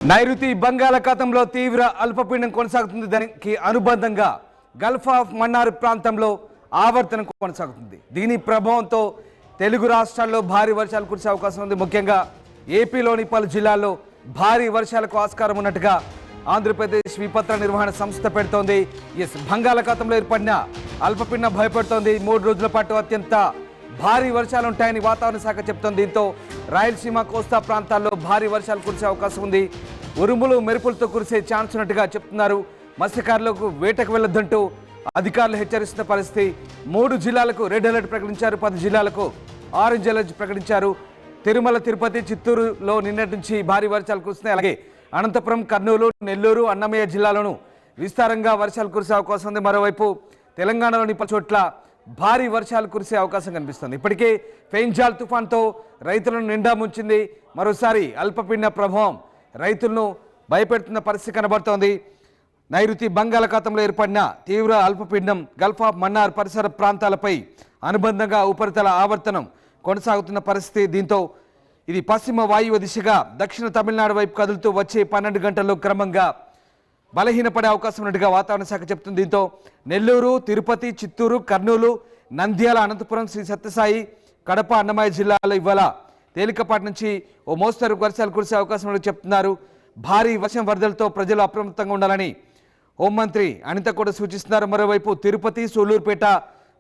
నైరుతి బంగాళాఖాతంలో తీవ్ర అల్పపీడనం కొనసాగుతుంది. దానికి అనుబంధంగా గల్ఫ్ ఆఫ్ మన్నార్ ప్రాంతంలో ఆవర్తనం కొనసాగుతుంది. దీని ప్రభావంతో తెలుగు రాష్ట్రాల్లో భారీ వర్షాలు కురిసే అవకాశం ఉంది. ముఖ్యంగా ఏపీలోని పలు జిల్లాల్లో భారీ వర్షాలకు ఆస్కారం ఉన్నట్టుగా ఆంధ్రప్రదేశ్ విపత్తుల నిర్వహణ సంస్థ పెడుతోంది. బంగాళాఖాతంలో ఏర్పడిన అల్పపీడనం భయపడుతోంది. 3 రోజుల పాటు అత్యంత భారీ వర్షాలు ఉంటాయని వాతావరణ శాఖ చెప్తోంది. దీంతో రాయలసీమ కోస్తా ప్రాంతాల్లో భారీ వర్షాలు కురిసే అవకాశం ఉంది. ఉరుములు మెరుపులతో కురిసే ఛాన్స్ ఉన్నట్టుగా చెప్తున్నారు. మత్స్యకారులకు వేటకు వెళ్లొద్దంటూ అధికారులు హెచ్చరిస్తున్న పరిస్థితి. 3 జిల్లాలకు రెడ్ అలర్ట్ ప్రకటించారు. 10 జిల్లాలకు ఆరెంజ్ అలర్ట్ ప్రకటించారు. తిరుమల, తిరుపతి, చిత్తూరులో నిన్నటి నుంచి భారీ వర్షాలు కురుస్తున్నాయి. అలాగే అనంతపురం, కర్నూలు, నెల్లూరు, అన్నమయ్య జిల్లాలోనూ విస్తారంగా వర్షాలు కురిసే అవకాశం ఉంది. మరోవైపు తెలంగాణలోని పలు చోట్ల భారీ వర్షాలు కురిసే అవకాశం కనిపిస్తుంది. ఇప్పటికే ఫెయింజాల్ తుఫాన్తో రైతులను నిండా ముంచింది. మరోసారి అల్పపీడన ప్రభావం రైతులను భయపెడుతున్న పరిస్థితి కనబడుతోంది. నైరుతి బంగాళాఖాతంలో ఏర్పడిన తీవ్ర అల్పపీడనం గల్ఫ్ ఆఫ్ మన్నార్ పరిసర ప్రాంతాలపై అనుబంధంగా ఉపరితల ఆవర్తనం కొనసాగుతున్న పరిస్థితి. దీంతో ఇది పశ్చిమ వాయువ్య దిశగా దక్షిణ తమిళనాడు వైపు కదులుతూ వచ్చే 12 గంటల్లో క్రమంగా బలహీనపడే అవకాశం ఉన్నట్టుగా వాతావరణ శాఖ చెప్తుంది. దీంతో నెల్లూరు, తిరుపతి, చిత్తూరు, కర్నూలు, నంద్యాల, అనంతపురం, శ్రీ సత్యసాయి, కడప, అన్నమయ్య జిల్లాలో ఇవాళ తేలికపాటి నుంచి ఓ మోస్తరు వర్షాలు కురిసే అవకాశం ఉన్నట్టు చెప్తున్నారు. భారీ వర్షం వరదలతో ప్రజలు అప్రమత్తంగా ఉండాలని హోంమంత్రి అనిత కూడా సూచిస్తున్నారు. మరోవైపు తిరుపతి, సూళ్లూరుపేట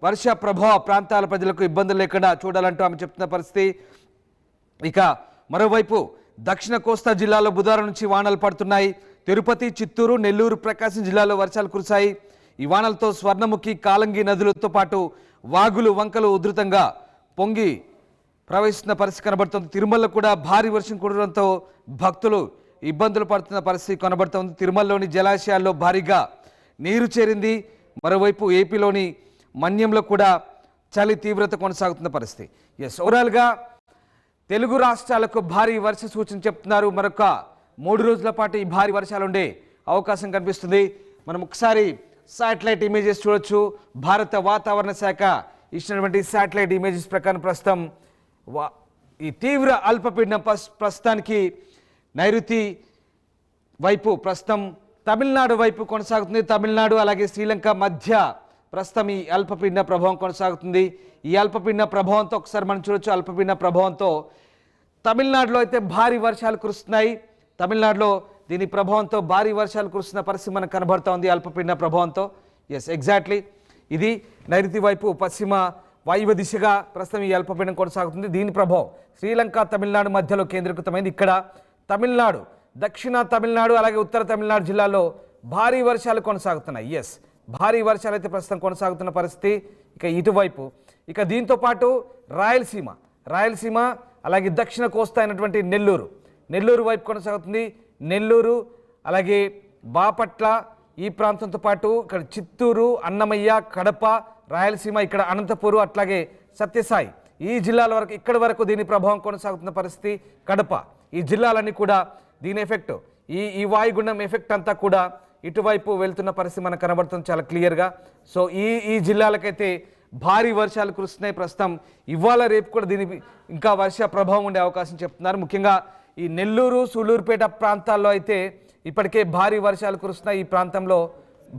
వర్ష ప్రభావ ప్రాంతాల ప్రజలకు ఇబ్బందులు లేకుండా చూడాలంటూ ఆమె చెప్తున్న పరిస్థితి. ఇక మరోవైపు దక్షిణ కోస్తా జిల్లాలో బుధవారం నుంచి వానలు పడుతున్నాయి. తిరుపతి, చిత్తూరు, నెల్లూరు, ప్రకాశం జిల్లాలో వర్షాలు కురిశాయి. ఈ వానలతో స్వర్ణముఖి, కాలంగి నదులతో పాటు వాగులు, వంకలు ఉధృతంగా పొంగి ప్రవహిస్తున్న పరిస్థితి కనబడుతుంది. తిరుమలలో కూడా భారీ వర్షం కురవడంతో భక్తులు ఇబ్బందులు పడుతున్న పరిస్థితి కనబడుతోంది. తిరుమలలోని జలాశయాల్లో భారీగా నీరు చేరింది. మరోవైపు ఏపీలోని మన్యంలో కూడా చలి తీవ్రత కొనసాగుతున్న పరిస్థితి. ఓవరాల్గా తెలుగు రాష్ట్రాలకు భారీ వర్ష సూచన చెప్తున్నారు. మరొక 3 రోజుల పాటు ఈ భారీ వర్షాలు ఉండే అవకాశం కనిపిస్తుంది. మనం ఒకసారి శాటిలైట్ ఇమేజెస్ చూడొచ్చు. భారత వాతావరణ శాఖ ఇచ్చినటువంటి శాటిలైట్ ఇమేజెస్ ప్రకారం ప్రస్తుతం ఈ తీవ్ర అల్పపీడనం ప్రస్తుతానికి నైరుతి వైపు ప్రస్తుతం తమిళనాడు వైపు కొనసాగుతుంది. తమిళనాడు అలాగే శ్రీలంక మధ్య ప్రస్తుతం ఈ అల్పపీడన ప్రభావం కొనసాగుతుంది. ఈ అల్పపీడన ప్రభావంతో ఒకసారి మనం చూడొచ్చు. అల్పపీడన ప్రభావంతో తమిళనాడులో అయితే భారీ వర్షాలు కురుస్తున్నాయి. తమిళనాడులో దీని ప్రభావంతో భారీ వర్షాలు కురుస్తున్న పరిస్థితి మనకు కనబడుతూ ఉంది. అల్పపీడన ప్రభావంతో ఎగ్జాక్ట్లీ ఇది నైరుతి వైపు పశ్చిమ వాయువ్య దిశగా ప్రస్తుతం ఈ అల్పపీడనం కొనసాగుతుంది. దీని ప్రభావం శ్రీలంక, తమిళనాడు మధ్యలో కేంద్రీకృతమైంది. ఇక్కడ తమిళనాడు, దక్షిణ తమిళనాడు అలాగే ఉత్తర తమిళనాడు జిల్లాలో భారీ వర్షాలు కొనసాగుతున్నాయి. భారీ వర్షాలు అయితే ప్రస్తుతం కొనసాగుతున్న పరిస్థితి. ఇక ఇటువైపు ఇక దీంతో పాటు రాయలసీమ అలాగే దక్షిణ కోస్తా అయినటువంటి నెల్లూరు వైపు కొనసాగుతుంది. నెల్లూరు అలాగే బాపట్ల ఈ ప్రాంతంతో పాటు ఇక్కడ చిత్తూరు, అన్నమయ్య, కడప, రాయలసీమ, ఇక్కడ అనంతపురం అట్లాగే సత్యసాయి ఈ జిల్లాల వరకు ఇక్కడి వరకు దీని ప్రభావం కొనసాగుతున్న పరిస్థితి. కడప ఈ జిల్లాలన్నీ కూడా దీని ఎఫెక్ట్ ఈ వాయుగుండం ఎఫెక్ట్ అంతా కూడా ఇటువైపు వెళ్తున్న పరిస్థితి మనకు కనబడుతుంది చాలా క్లియర్గా. సో ఈ జిల్లాలకైతే భారీ వర్షాలు కురుస్తున్నాయి. ప్రస్తుతం ఇవాళ రేపు కూడా దీనికి ఇంకా వర్ష ప్రభావం ఉండే అవకాశం చెప్తున్నారు. ముఖ్యంగా ఈ నెల్లూరు, సూళ్లూరుపేట ప్రాంతాల్లో అయితే ఇప్పటికే భారీ వర్షాలు కురుస్తున్నాయి. ఈ ప్రాంతంలో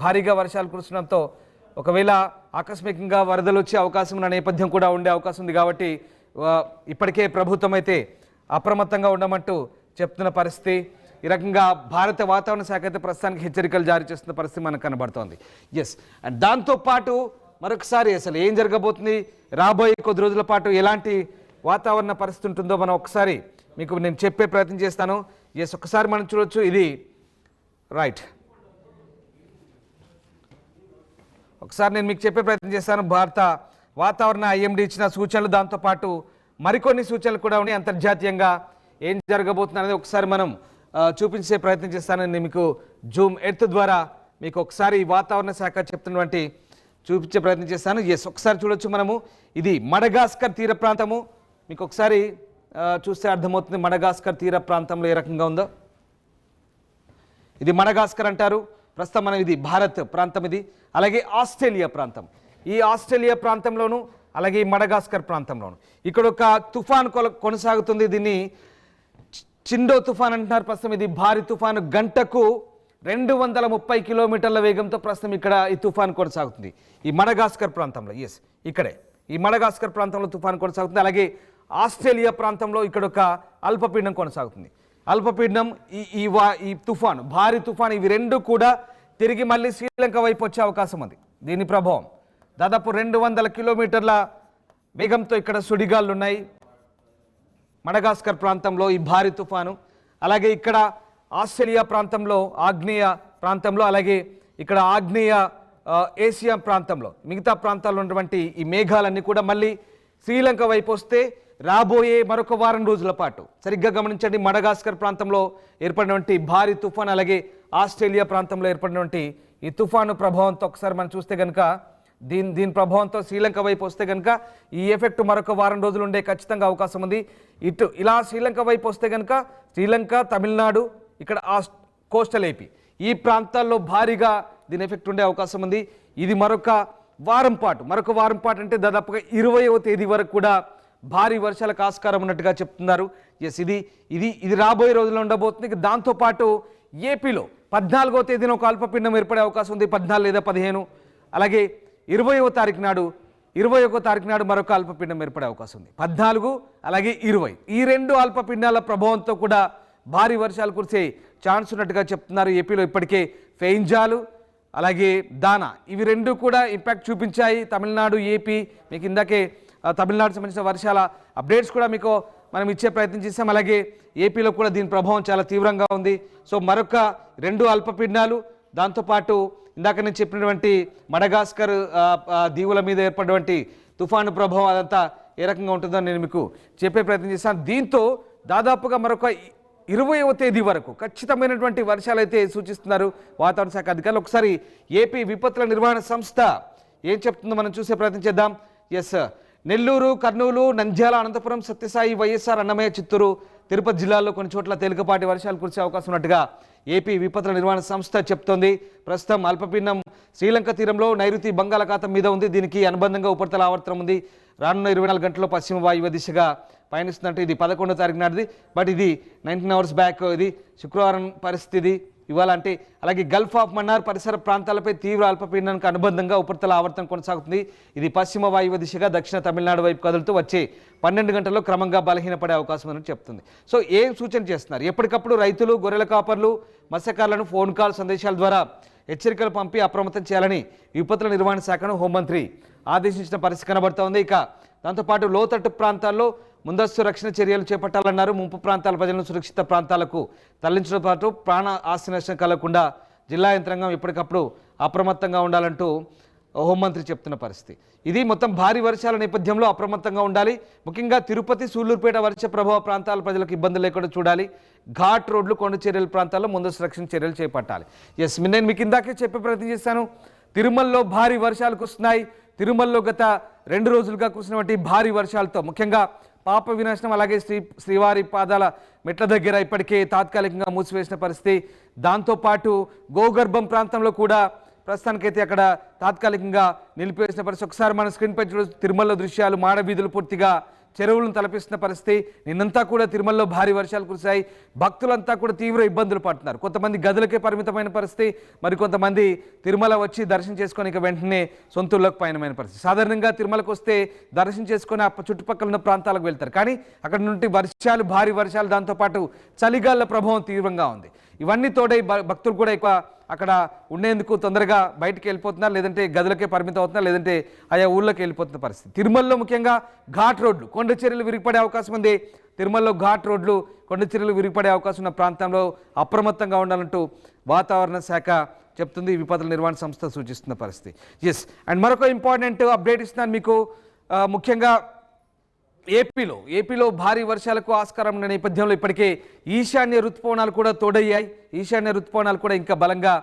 భారీగా వర్షాలు కురుస్తుండడంతో ఒకవేళ ఆకస్మికంగా వరదలు వచ్చే అవకాశం ఉన్న నేపథ్యం కూడా ఉండే అవకాశం ఉంది. కాబట్టి ఇప్పటికే ప్రభుత్వం అయితే అప్రమత్తంగా ఉండమంటూ చెప్తున్న పరిస్థితి. ఈ రకంగా భారత వాతావరణ శాఖ అయితే ప్రస్తుతానికి హెచ్చరికలు జారీ చేస్తున్న పరిస్థితి మనకు కనబడుతోంది. అండ్ దాంతోపాటు మరొకసారి అసలు ఏం జరగబోతుంది, రాబోయే కొద్ది రోజుల పాటు ఎలాంటి వాతావరణ పరిస్థితి ఉంటుందో మనం ఒకసారి మీకు నేను చెప్పే ప్రయత్నం చేస్తాను. ఒకసారి మనం చూడొచ్చు. ఇది రైట్, ఒకసారి నేను మీకు చెప్పే ప్రయత్నం చేస్తాను. భారత వాతావరణ ఐఎండీ ఇచ్చిన సూచనలు, దాంతోపాటు మరికొన్ని సూచనలు కూడా ఉన్నాయి. అంతర్జాతీయంగా ఏం జరగబోతుంది అనేది ఒకసారి మనం చూపించే ప్రయత్నం చేస్తాను. నేను మీకు జూమ్ ఎర్త్ ద్వారా మీకు ఒకసారి వాతావరణ శాఖ చెప్తున్నటువంటి చూపించే ప్రయత్నం చేస్తాను. ఒకసారి చూడొచ్చు మనము. ఇది మడగాస్కర్ తీర ప్రాంతము. మీకు ఒకసారి చూస్తే అర్థమవుతుంది మడగాస్కర్ తీర ప్రాంతంలో ఏ రకంగా ఉందో. ఇది మడగాస్కర్ అంటారు. ప్రస్తుతం మనం ఇది భారత్ ప్రాంతం. ఇది అలాగే ఆస్ట్రేలియా ప్రాంతం. ఈ ఆస్ట్రేలియా ప్రాంతంలోను అలాగే మడగాస్కర్ ప్రాంతంలోను ఇక్కడ ఒక తుఫాన్ కొనసాగుతుంది. దీన్ని చిండో తుఫాన్ అంటున్నారు ప్రస్తుతం. ఇది భారీ తుఫాను, గంటకు 230 కిలోమీటర్ల వేగంతో ప్రస్తుతం ఇక్కడ ఈ తుఫాన్ కొనసాగుతుంది ఈ మడగాస్కర్ ప్రాంతంలో. ఇక్కడే ఈ మడగాస్కర్ ప్రాంతంలో తుఫాన్ కొనసాగుతుంది. అలాగే ఆస్ట్రేలియా ప్రాంతంలో ఇక్కడ ఒక అల్పపీడనం కొనసాగుతుంది. అల్పపీడనం ఈ తుఫాను, భారీ తుఫాను, ఇవి రెండు కూడా తిరిగి మళ్ళీ శ్రీలంక వైపు వచ్చే అవకాశం ఉంది. దీని ప్రభావం దాదాపు 200 కిలోమీటర్ల వేగంతో ఇక్కడ సుడిగాళ్ళు ఉన్నాయి మడగాస్కర్ ప్రాంతంలో ఈ భారీ తుఫాను. అలాగే ఇక్కడ ఆస్ట్రేలియా ప్రాంతంలో, ఆగ్నేయ ప్రాంతంలో, అలాగే ఇక్కడ ఆగ్నేయ ఏషియా ప్రాంతంలో, మిగతా ప్రాంతాల్లో ఉన్నటువంటి ఈ మేఘాలన్నీ కూడా మళ్ళీ శ్రీలంక వైపు వస్తే రాబోయే మరొక వారం రోజుల పాటు, సరిగ్గా గమనించండి, మడగాస్కర్ ప్రాంతంలో ఏర్పడినటువంటి భారీ తుఫాన్, అలాగే ఆస్ట్రేలియా ప్రాంతంలో ఏర్పడినటువంటి ఈ తుఫాను ప్రభావంతో ఒకసారి మనం చూస్తే కనుక దీని ప్రభావంతో శ్రీలంక వైపు వస్తే కనుక ఈ ఎఫెక్ట్ మరొక వారం రోజులు ఉండే ఖచ్చితంగా అవకాశం ఉంది. ఇలా శ్రీలంక వైపు వస్తే కనుక శ్రీలంక, తమిళనాడు, ఇక్కడ కోస్టల్ ఏపీ, ఈ ప్రాంతాల్లో భారీగా దీని ఎఫెక్ట్ ఉండే అవకాశం ఉంది. ఇది మరొక వారం పాటు అంటే దాదాపుగా 20వ తేదీ వరకు కూడా భారీ వర్షాలకు ఆస్కారం ఉన్నట్టుగా చెప్తున్నారు. ఇది రాబోయే రోజుల్లో ఉండబోతుంది. దాంతోపాటు ఏపీలో 14వ తేదీన ఒక అల్పపీడనం ఏర్పడే అవకాశం ఉంది, 14 లేదా 15. అలాగే 21వ తారీఖు నాడు మరొక అల్పపీడనం ఏర్పడే అవకాశం ఉంది. 14 అలాగే 20 ఈ రెండు అల్పపీడనాల ప్రభావంతో కూడా భారీ వర్షాలు కురిసే ఛాన్స్ ఉన్నట్టుగా చెప్తున్నారు. ఏపీలో ఇప్పటికే ఫెయింజాలు అలాగే దానా, ఇవి రెండు కూడా ఇంపాక్ట్ చూపించాయి. తమిళనాడు, ఏపీ, మీకు ఇందాకే తమిళనాడు సంబంధించిన వర్షాల అప్డేట్స్ కూడా మీకు మనం ఇచ్చే ప్రయత్నం చేసాం. అలాగే ఏపీలో కూడా దీని ప్రభావం చాలా తీవ్రంగా ఉంది. సో మరొక 2 అల్పపీడనాలు, దాంతోపాటు ఇందాక నేను చెప్పినటువంటి మడగాస్కర్ దీవుల మీద ఏర్పడినటువంటి తుఫాను ప్రభావం, అదంతా ఏ రకంగా ఉంటుందో నేను మీకు చెప్పే ప్రయత్నం చేశాను. దీంతో దాదాపుగా మరొక 20వ తేదీ వరకు ఖచ్చితమైనటువంటి వర్షాలు అయితే సూచిస్తున్నారు వాతావరణ శాఖ అధికారులు. ఒకసారి ఏపీ విపత్తుల నిర్వహణ సంస్థ ఏం చెప్తుందో మనం చూసే ప్రయత్నం చేద్దాం. నెల్లూరు, కర్నూలు, నంద్యాల, అనంతపురం, సత్యసాయి, వైఎస్ఆర్, అన్నమయ్య, చిత్తూరు, తిరుపతి జిల్లాల్లో కొన్ని చోట్ల తేలికపాటి వర్షాలు కురిసే అవకాశం ఉన్నట్టుగా ఏపీ విపత్తుల నిర్వహణ సంస్థ చెప్తోంది. ప్రస్తుతం అల్పపీడనం శ్రీలంక తీరంలో నైరుతి బంగాళాఖాతం మీద ఉంది. దీనికి అనుబంధంగా ఉపరితల ఆవర్తనం ఉంది. రానున్న 24 గంటల్లో పశ్చిమ వాయువ్య దిశగా పయనిస్తున్నట్టు. ఇది 11వ తారీఖు నాటిది, బట్ ఇది 19 అవర్స్ బ్యాక్. ఇది శుక్రవారం పరిస్థితి ఇవాళ అంటే. అలాగే గల్ఫ్ ఆఫ్ మన్నార్ పరిసర ప్రాంతాలపై తీవ్ర అల్పపీడనానికి అనుబంధంగా ఉపరితల ఆవర్తనం కొనసాగుతుంది. ఇది పశ్చిమ వాయువ్య దిశగా దక్షిణ తమిళనాడు వైపు కదులుతూ వచ్చే 12 గంటల్లో క్రమంగా బలహీనపడే అవకాశం అని చెప్తుంది. సో ఏం సూచన చేస్తున్నారు? ఎప్పటికప్పుడు రైతులు, గొర్రెల కాపర్లు, మత్స్యకారులను ఫోన్ కాల్, సందేశాల ద్వారా హెచ్చరికలు పంపి అప్రమత్తం చేయాలని విపత్తుల నిర్వహణ శాఖను హోంమంత్రి ఆదేశించిన పరిస్థితి కనబడుతోంది. ఇక దాంతోపాటు లోతట్టు ప్రాంతాల్లో ముందస్తు రక్షణ చర్యలు చేపట్టాలన్నారు. ముంపు ప్రాంతాల ప్రజలను సురక్షిత ప్రాంతాలకు తరలించడంతో పాటు ప్రాణ ఆస్తి నష్టం కలగకుండా జిల్లా యంత్రాంగం ఎప్పటికప్పుడు అప్రమత్తంగా ఉండాలంటూ హోంమంత్రి చెప్తున్న పరిస్థితి. ఇది మొత్తం భారీ వర్షాల నేపథ్యంలో అప్రమత్తంగా ఉండాలి. ముఖ్యంగా తిరుపతి, సూళ్లూరుపేట వర్ష ప్రభావ ప్రాంతాల ప్రజలకు ఇబ్బందులు లేకుండా చూడాలి. ఘాట్ రోడ్లు, కొండ చర్యల ప్రాంతాల్లో ముందస్తు రక్షణ చర్యలు చేపట్టాలి. నేను మీకు ఇందాకే చెప్పే ప్రయత్నం చేశాను. తిరుమలలో భారీ వర్షాలు కురుస్తున్నాయి. తిరుమలలో గత 2 రోజులుగా కురిసినటువంటి భారీ వర్షాలతో ముఖ్యంగా పాప వినాశనం, అలాగే శ్రీవారి పాదాల మెట్ల దగ్గర ఇప్పటికే తాత్కాలికంగా మూసివేసిన పరిస్థితి. దాంతోపాటు గోగర్భం ప్రాంతంలో కూడా ప్రస్తుతానికైతే అక్కడ తాత్కాలికంగా నిలిపివేసిన పరిస్థితి. ఒకసారి మన స్క్రీన్ పై చూడొచ్చు తిరుమలలో దృశ్యాలు. మాడవీధులు పూర్తిగా చెరువులను తలపిస్తున్న పరిస్థితి. నిన్నంతా కూడా తిరుమలలో భారీ వర్షాలు కురిశాయి. భక్తులంతా కూడా తీవ్ర ఇబ్బందులు పడుతున్నారు. కొంతమంది గదులకే పరిమితమైన పరిస్థితి, మరి కొంతమంది తిరుమల వచ్చి దర్శనం చేసుకొని ఇక వెంటనే సొంతూళ్ళకు పయనమైన పరిస్థితి. సాధారణంగా తిరుమలకు వస్తే దర్శనం చేసుకొని చుట్టుపక్కల ఉన్న ప్రాంతాలకు వెళ్తారు. కానీ అక్కడ నుండి వర్షాలు, భారీ వర్షాలు, దాంతోపాటు చలిగాళ్ల ప్రభావం తీవ్రంగా ఉంది. ఇవన్నీ తోడై భక్తులు కూడా ఎక్కువ అక్కడ ఉండేందుకు తొందరగా బయటికి వెళ్ళిపోతున్నారు, లేదంటే గదులకే పరిమితం అవుతున్నారు, లేదంటే ఆయా ఊళ్ళకి వెళ్ళిపోతున్న పరిస్థితి. తిరుమలలో ముఖ్యంగా ఘాట్ రోడ్లు, కొండ చర్యలు విరిగిపడే అవకాశం ఉంది. తిరుమలలో ఘాట్ రోడ్లు, కొండ చర్యలు విరిగిపడే అవకాశం ఉన్న ప్రాంతంలో అప్రమత్తంగా ఉండాలంటూ వాతావరణ శాఖ చెప్తుంది. విపత్తుల నిర్వహణ సంస్థ సూచిస్తున్న పరిస్థితి. అండ్ మరొక ఇంపార్టెంట్ అప్డేట్ ఇస్తున్నాను మీకు. ముఖ్యంగా ఏపీలో భారీ వర్షాలకు ఆస్కారం ఉన్న నేపథ్యంలో ఇప్పటికే ఈశాన్య ఋతుపవనాలు కూడా తోడయ్యాయి. ఈశాన్య ఋతుపవనాలు కూడా ఇంకా బలంగా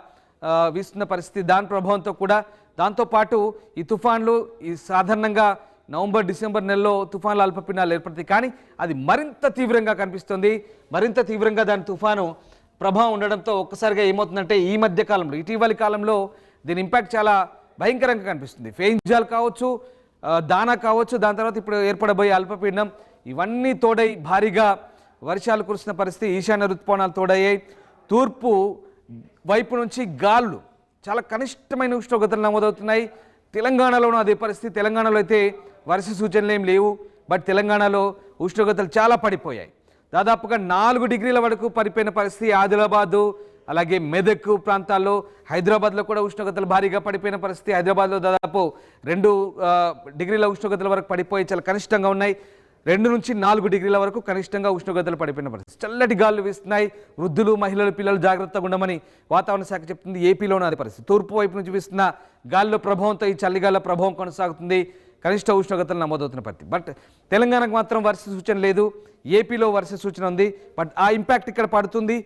వీస్తున్న పరిస్థితి. దాని ప్రభావంతో కూడా దాంతోపాటు ఈ తుఫాన్లు సాధారణంగా నవంబర్, డిసెంబర్ నెలలో తుఫాన్లు, అల్పపీడనాలు ఏర్పడతాయి. కానీ అది మరింత తీవ్రంగా కనిపిస్తుంది. మరింత తీవ్రంగా దాని తుఫాను ప్రభావం ఉండడంతో ఒక్కసారిగా ఏమవుతుందంటే ఈ మధ్య కాలంలో, ఇటీవలి కాలంలో దీని ఇంపాక్ట్ చాలా భయంకరంగా కనిపిస్తుంది. ఫెయింజాల్ కావచ్చు, దానా కావచ్చు, దాని తర్వాత ఇప్పుడు ఏర్పడబోయే అల్పపీడనం, ఇవన్నీ తోడై భారీగా వర్షాలు కురిసిన పరిస్థితి. ఈశాన్య ఋతుపవనాలు తోడయ్యాయి. తూర్పు వైపు నుంచి గాలులు చాలా కనిష్టమైన ఉష్ణోగ్రతలు నమోదవుతున్నాయి. తెలంగాణలోనూ అదే పరిస్థితి. తెలంగాణలో అయితే వర్ష సూచనలు ఏం లేవు, బట్ తెలంగాణలో ఉష్ణోగ్రతలు చాలా పడిపోయాయి. దాదాపుగా 4 డిగ్రీల వరకు పడిపోయిన పరిస్థితి. ఆదిలాబాదు అలాగే మెదక్ ప్రాంతాల్లో, హైదరాబాద్లో కూడా ఉష్ణోగ్రతలు భారీగా పడిపోయిన పరిస్థితి. హైదరాబాద్లో దాదాపు 2 డిగ్రీల ఉష్ణోగ్రతల వరకు పడిపోయి చాలా కనిష్టంగా ఉన్నాయి. 2 నుంచి 4 డిగ్రీల వరకు కనిష్టంగా ఉష్ణోగ్రతలు పడిపోయిన పరిస్థితి. చల్లటి గాలులు వీస్తున్నాయి. వృద్ధులు, మహిళలు, పిల్లలు జాగ్రత్తగా ఉండమని వాతావరణ శాఖ చెప్తుంది. ఏపీలోనూ అదే పరిస్థితి. తూర్పు వైపు నుంచి వీస్తున్న గాలిలో ప్రభావంతో ఈ చలిగాల ప్రభావం కొనసాగుతుంది. కనిష్ట ఉష్ణోగ్రతలు నమోదవుతున్న పరిస్థితి. బట్ తెలంగాణకు మాత్రం వర్ష సూచన లేదు. ఏపీలో వర్ష సూచన ఉంది. బట్ ఆ ఇంపాక్ట్ ఇక్కడ పడుతుంది.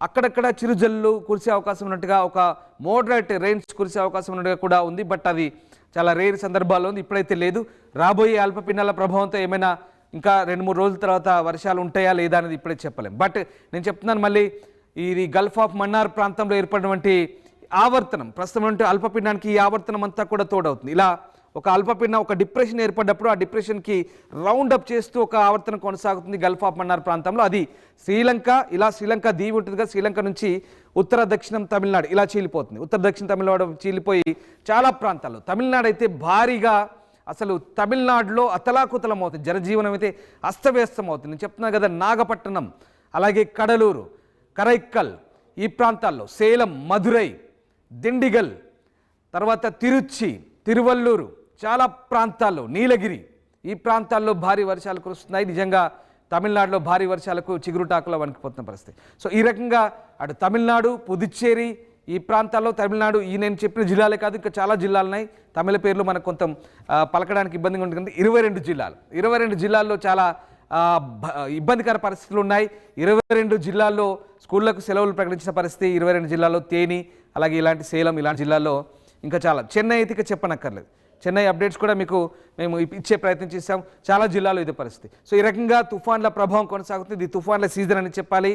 అక్కడక్కడ చిరుజల్లు కురిసే అవకాశం ఉన్నట్టుగా, ఒక మోడరేట్ రెయిన్స్ కురిసే అవకాశం ఉన్నట్టుగా కూడా ఉంది. బట్ అది చాలా రేర్ సందర్భాల్లో ఉంది, ఇప్పుడైతే లేదు. రాబోయే అల్పపీడనాల ప్రభావంతో ఏమైనా ఇంకా 2-3 రోజుల తర్వాత వర్షాలు ఉంటాయా లేదా అనేది ఇప్పుడే చెప్పలేం. బట్ నేను చెప్తున్నాను మళ్ళీ, ఇది గల్ఫ్ ఆఫ్ మన్నార్ ప్రాంతంలో ఏర్పడినటువంటి ఆవర్తనం, ప్రస్తుతం అల్పపీడనానికి ఈ ఆవర్తనం అంతా కూడా తోడవుతుంది. ఇలా ఒక అల్పపీడనం, ఒక డిప్రెషన్ ఏర్పడ్డప్పుడు ఆ డిప్రెషన్కి రౌండ్ అప్ చేస్తూ ఒక ఆవర్తనం కొనసాగుతుంది గల్ఫ్ ఆఫ్ మన్నార్ ప్రాంతంలో. అది శ్రీలంక, ఇలా శ్రీలంక దీవి ఉంటుందిగా, శ్రీలంక నుంచి ఉత్తర దక్షిణం తమిళనాడు ఇలా చీలిపోతుంది. ఉత్తర దక్షిణ తమిళనాడు చీలిపోయి చాలా ప్రాంతాల్లో, తమిళనాడు అయితే భారీగా, అసలు తమిళనాడులో అతలాకుతలం అవుతుంది. జనజీవనం అయితే అస్తవ్యస్తం అవుతుంది. నేను చెప్తున్నాను కదా, నాగపట్టణం, అలాగే కడలూరు, కరైక్కల్, ఈ ప్రాంతాల్లో, సేలం, మధురై, దిండిగల్, తర్వాత తిరుచి, తిరువల్లూరు, చాలా ప్రాంతాల్లో, నీలగిరి, ఈ ప్రాంతాల్లో భారీ వర్షాలు కురుస్తున్నాయి. నిజంగా తమిళనాడులో భారీ వర్షాలకు చిగురుటాకులో వణికిపోతున్న పరిస్థితి. సో ఈ రకంగా అటు తమిళనాడు, పుదుచ్చేరి, ఈ ప్రాంతాల్లో, తమిళనాడు, ఈ నేను చెప్పిన జిల్లాలే కాదు, ఇంకా చాలా జిల్లాలు ఉన్నాయి. తమిళ పేర్లు మనకు కొంత పలకడానికి ఇబ్బందిగా ఉంటుంది. 22 జిల్లాల్లో చాలా ఇబ్బందికర పరిస్థితులు ఉన్నాయి. 22 జిల్లాల్లో స్కూళ్లకు సెలవులు ప్రకటించిన పరిస్థితి. 22 జిల్లాల్లో తేని, అలాగే ఇలాంటి సేలం, ఇలాంటి జిల్లాల్లో ఇంకా చాలా. చెన్నై అయితే ఇక చెప్పనక్కర్లేదు. చెన్నై అప్డేట్స్ కూడా మీకు మేము ఇచ్చే ప్రయత్నం చేశాం. చాలా జిల్లాలో ఇదే పరిస్థితి. సో ఈ రకంగా తుఫాన్ల ప్రభావం కొనసాగుతుంది. ఇది తుఫాన్ల సీజన్ అని చెప్పాలి.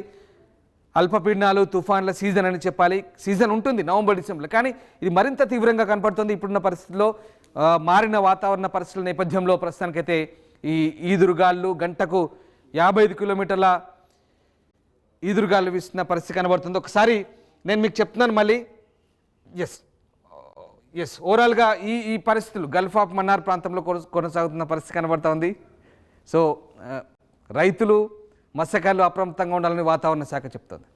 అల్పపీడనాలు, తుఫాన్ల సీజన్ అని చెప్పాలి. సీజన్ ఉంటుంది November, December, కానీ ఇది మరింత తీవ్రంగా కనపడుతుంది ఇప్పుడున్న పరిస్థితుల్లో. మారిన వాతావరణ పరిస్థితుల నేపథ్యంలో ప్రస్తుతానికైతే ఈ ఈదురుగాళ్ళు, గంటకు 55 కిలోమీటర్ల ఈదురుగాళ్ళు వీస్తున్న పరిస్థితి కనబడుతుంది. ఒకసారి నేను మీకు చెప్తున్నాను మళ్ళీ. ఎస్ ఓవరాల్గా ఈ పరిస్థితులు గల్ఫ్ ఆఫ్ మన్నార్ ప్రాంతంలో కొనసాగుతున్న పరిస్థితి కనబడుతూ ఉంది. సో రైతులు, మత్స్యకారులు అప్రమత్తంగా ఉండాలని వాతావరణ శాఖ చెప్తోంది.